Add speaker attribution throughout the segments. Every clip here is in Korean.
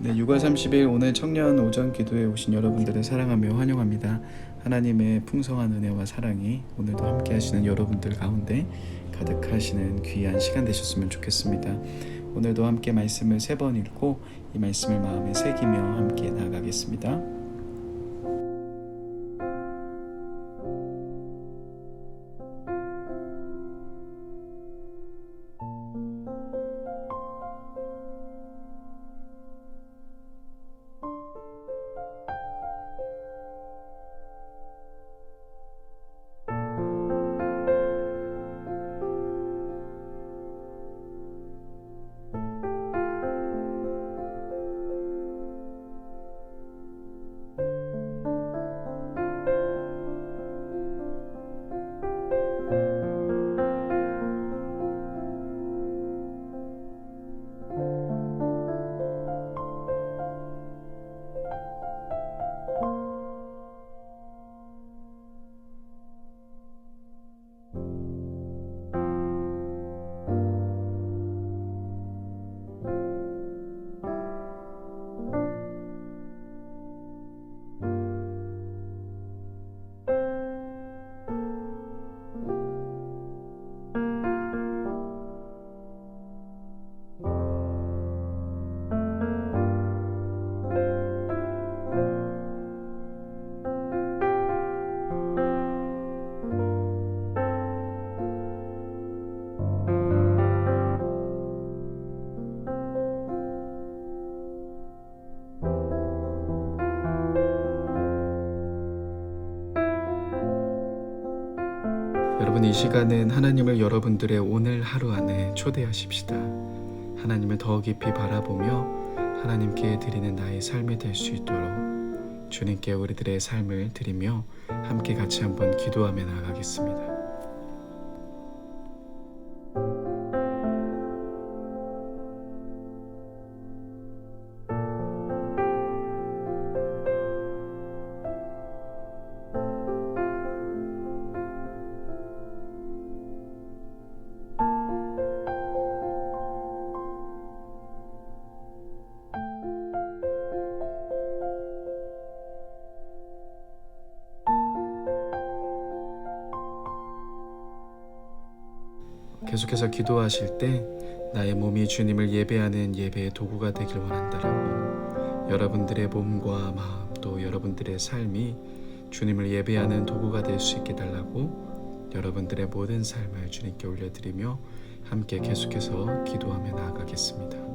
Speaker 1: 네, 6월 30일 오늘 청년 오전 기도에 오신 여러분들을 사랑하며 환영합니다. 하나님의 풍성한 은혜와 사랑이 오늘도 함께 하시는 여러분들 가운데 가득하시는 귀한 시간 되셨으면 좋겠습니다. 오늘도 함께 말씀을 3번 읽고 이 말씀을 마음에 새기며 함께 나아가겠습니다. 여러분, 이 시간은 하나님을 여러분들의 오늘 하루 안에 초대하십시다. 하나님을 더 깊이 바라보며 하나님께 드리는 나의 삶이 될 수 있도록 주님께 우리들의 삶을 드리며 함께 같이 한번 기도하며 나아가겠습니다. 계속해서 기도하실 때 나의 몸이 주님을 예배하는 예배의 도구가 되길 원한다라고, 여러분들의 몸과 마음 또 여러분들의 삶이 주님을 예배하는 도구가 될 수 있게 달라고 여러분들의 모든 삶을 주님께 올려드리며 함께 계속해서 기도하며 나아가겠습니다.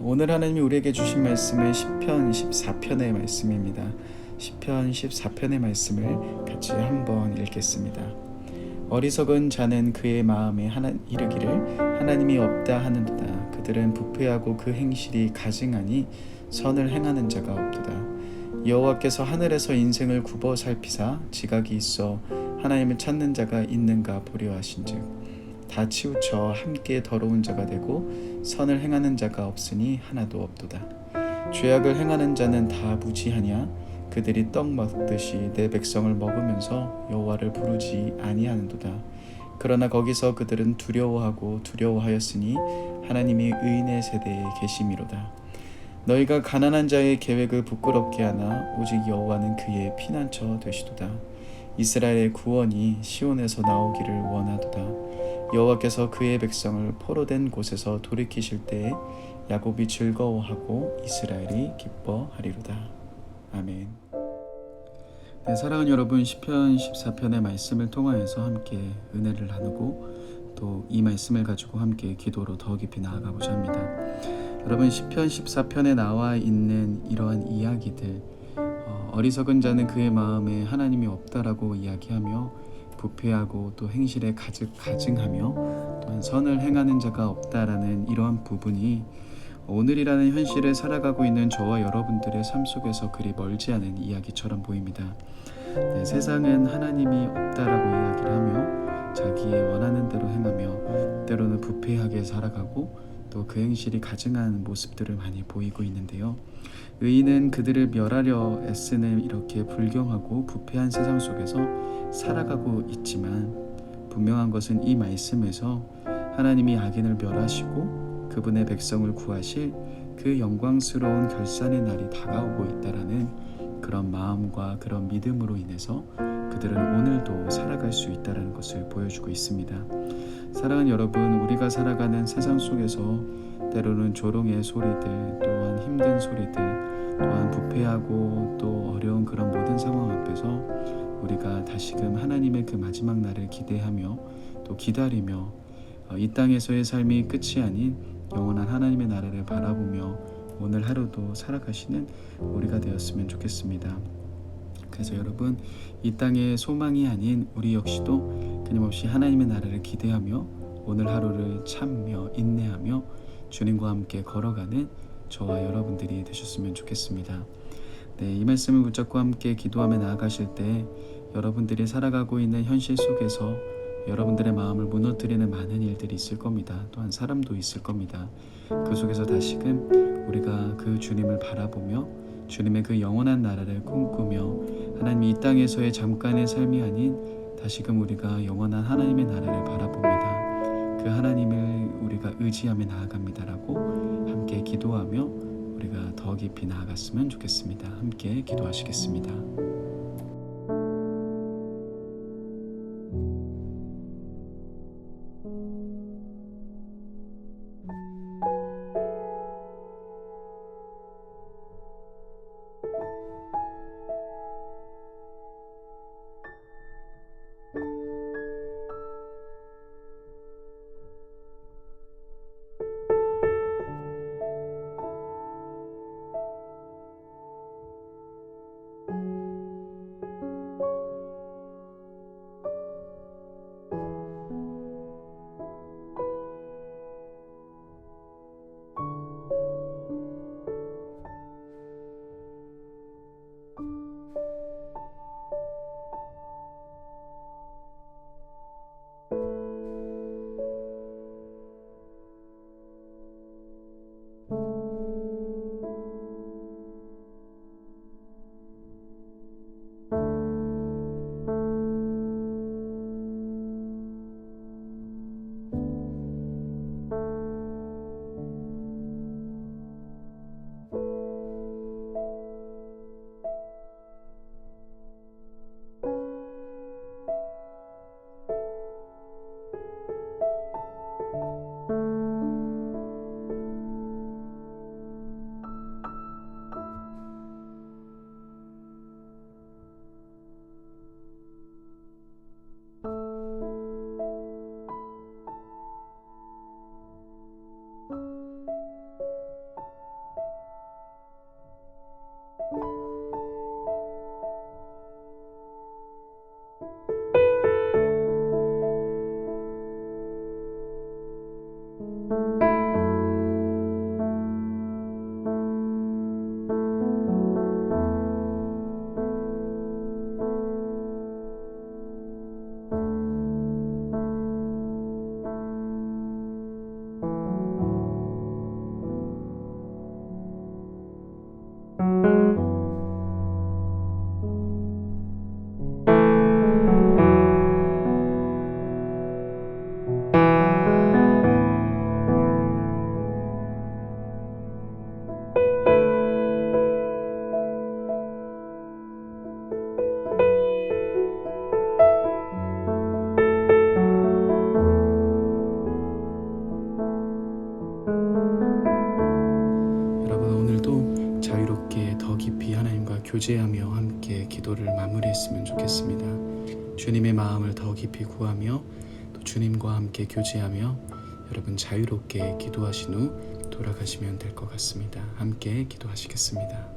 Speaker 1: 오늘 하나님이 우리에게 주신 말씀은 시편 14편의 말씀입니다. 시편 14편의 말씀을 같이 한번 읽겠습니다. 어리석은 자는 그의 마음에 이르기를 하나님이 없다 하는도다. 그들은 부패하고 그 행실이 가증하니 선을 행하는 자가 없도다. 여호와께서 하늘에서 인생을 굽어 살피사 지각이 있어 하나님을 찾는 자가 있는가 보려 하신즉 다 치우쳐 함께 더러운 자가 되고 선을 행하는 자가 없으니 하나도 없도다. 죄악을 행하는 자는 다 무지하냐? 그들이 떡 먹듯이 내 백성을 먹으면서 여호와를 부르지 아니하는도다. 그러나 거기서 그들은 두려워하였으니 하나님이 의인의 세대에 계심이로다. 너희가 가난한 자의 계획을 부끄럽게 하나 오직 여호와는 그의 피난처 되시도다. 이스라엘의 구원이 시온에서 나오기를 원하도다. 여호와께서 그의 백성을 포로된 곳에서 돌이키실 때에 야곱이 즐거워하고 이스라엘이 기뻐하리로다. 아멘. 네, 사랑하는 여러분, 시편 14편의 말씀을 통하여서 함께 은혜를 나누고 또 이 말씀을 가지고 함께 기도로 더 깊이 나아가고자 합니다. 여러분, 시편 14편에 나와 있는 이러한 이야기들, 어리석은 자는 그의 마음에 하나님이 없다라고 이야기하며 부패하고 또 행실에 가증하며 또한 선을 행하는 자가 없다라는 이러한 부분이 오늘이라는 현실을 살아가고 있는 저와 여러분들의 삶 속에서 그리 멀지 않은 이야기처럼 보입니다. 네, 세상은 하나님이 없다라고 이야기를 하며 자기의 원하는 대로 행하며 때로는 부패하게 살아가고 또 그 행실이 가증한 모습들을 많이 보이고 있는데요. 의인은 그들을 멸하려 애쓰는 이렇게 불경하고 부패한 세상 속에서 살아가고 있지만 분명한 것은 이 말씀에서 하나님이 악인을 멸하시고 그분의 백성을 구하실 그 영광스러운 결산의 날이 다가오고 있다라는 그런 마음과 그런 믿음으로 인해서 그들은 오늘도 살아갈 수 있다는 것을 보여주고 있습니다. 사랑하는 여러분, 우리가 살아가는 세상 속에서 때로는 조롱의 소리들, 또한 힘든 소리들, 또한 부패하고 또 어려운 그런 모든 상황 앞에서 우리가 다시금 하나님의 그 마지막 날을 기대하며 또 기다리며 이 땅에서의 삶이 끝이 아닌 영원한 하나님의 나라를 바라보며 오늘 하루도 살아가시는 우리가 되었으면 좋겠습니다. 그래서 여러분, 이 땅의 소망이 아닌 우리 역시도 끊임없이 하나님의 나라를 기대하며 오늘 하루를 참며 인내하며 주님과 함께 걸어가는 저와 여러분들이 되셨으면 좋겠습니다. 네, 이 말씀을 붙잡고 함께 기도하며 나아가실 때 여러분들이 살아가고 있는 현실 속에서 여러분들의 마음을 무너뜨리는 많은 일들이 있을 겁니다. 또한 사람도 있을 겁니다. 그 속에서 다시금 우리가 그 주님을 바라보며 주님의 그 영원한 나라를 꿈꾸며 하나님이 이 땅에서의 잠깐의 삶이 아닌 다시금 우리가 영원한 하나님의 나라를 바라봅니다. 그 하나님을 우리가 의지하며 나아갑니다라고 함께 기도하며 우리가 더 깊이 나아갔으면 좋겠습니다. 함께 기도하시겠습니다. 교제하며 함께 기도를 마무리했으면 좋겠습니다. 주님의 마음을 더 깊이 구하며 또 주님과 함께 교제하며 여러분 자유롭게 기도하신 후 돌아가시면 될 것 같습니다. 함께 기도하시겠습니다.